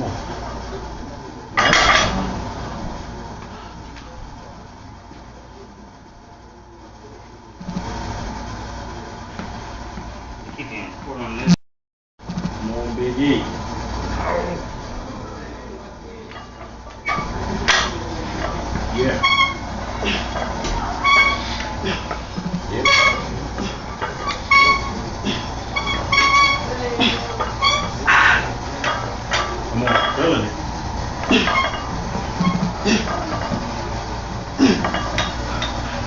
Come on. Keep your foot on this. Come on, Big E. Yeah. Yep. Come on, feeling it.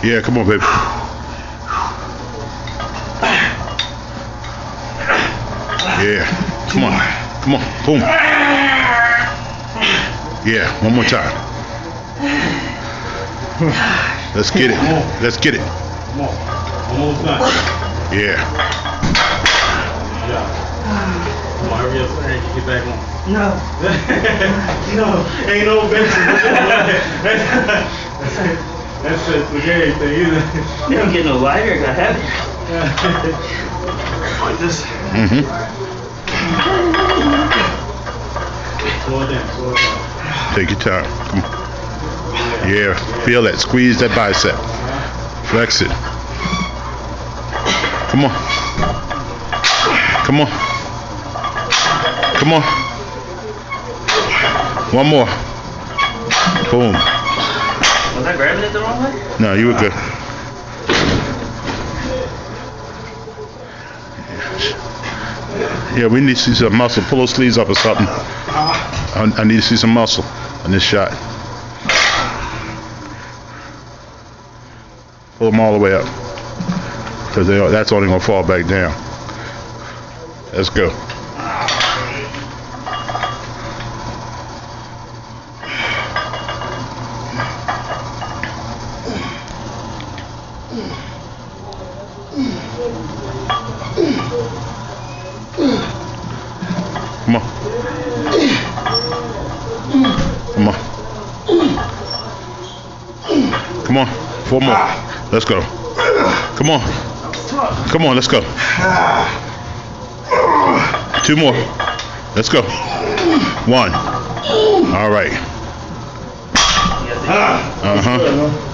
Yeah, come on, baby. Yeah, come on, come on, boom. Yeah, one more time. Let's get it. Let's get it. Come on. Almost done. Yeah. Yeah. Come on, hurry up, Frank. Get back on. No. No, ain't no benching. That's it for everything, either. They don't get no lighter. It got heavy. Like this. Mm-hmm. Slow it down, slow it down. Take your time. Come on. Yeah, feel that. Squeeze that bicep. Flex it. Come on. Come on. Come on. One more. Boom. Was I grabbing it the wrong way? No, you were good. Yeah, we need to see some muscle. Pull those sleeves up or something. I need to see some muscle on this shot. Pull them all the way up. Because that's only going to fall back down. Let's go. Come on. Come on. Come on. 4 more. Let's go. Come on. Come on, let's go. 2 more. Let's go. 1. All right. Uh-huh.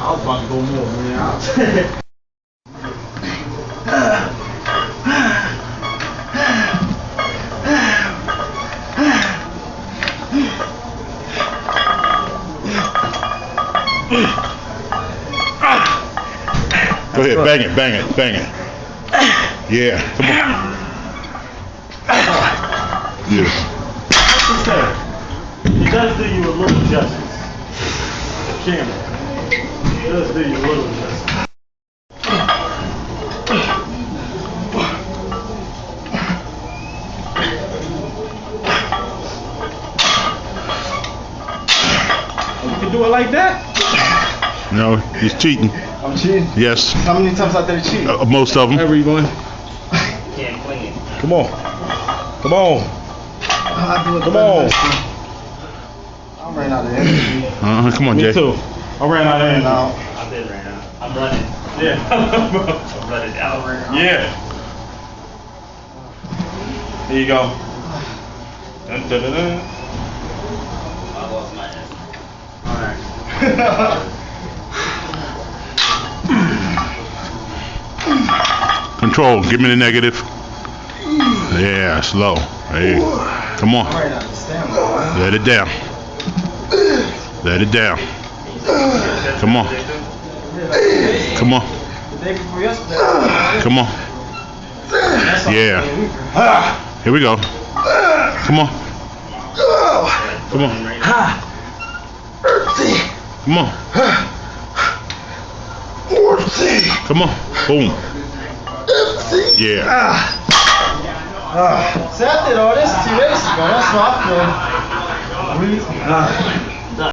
I was about to go more, man. Go ahead, bang it, bang it, bang it. Yeah, come on. Yeah. It does do you a little justice. The camera. It does do you a little justice. You can do it like that? No, he's cheating. I'm cheating. Yes, How many times out there cheating? most of them. Everyone. Can't clean it. Come on. Come on. I do it Come the on. best. I ran out of energy. Come on, Me Jay. too. I ran out of energy. Now, I did right now. I'm running. Yeah. I'm running out. Yeah. Here you go. Dun, dun, dun, dun. I lost my ass. Alright. Control, give me the negative. Yeah, slow. Hey, come on. I ran out of stamina. Let it down. Let it down. Come on. Come on. The day before yesterday. Come on. Yeah. Here we go. Come on. Come on. Come on. Come on. Boom. Yeah. See, I did all this 2 days ago. That's why I feel.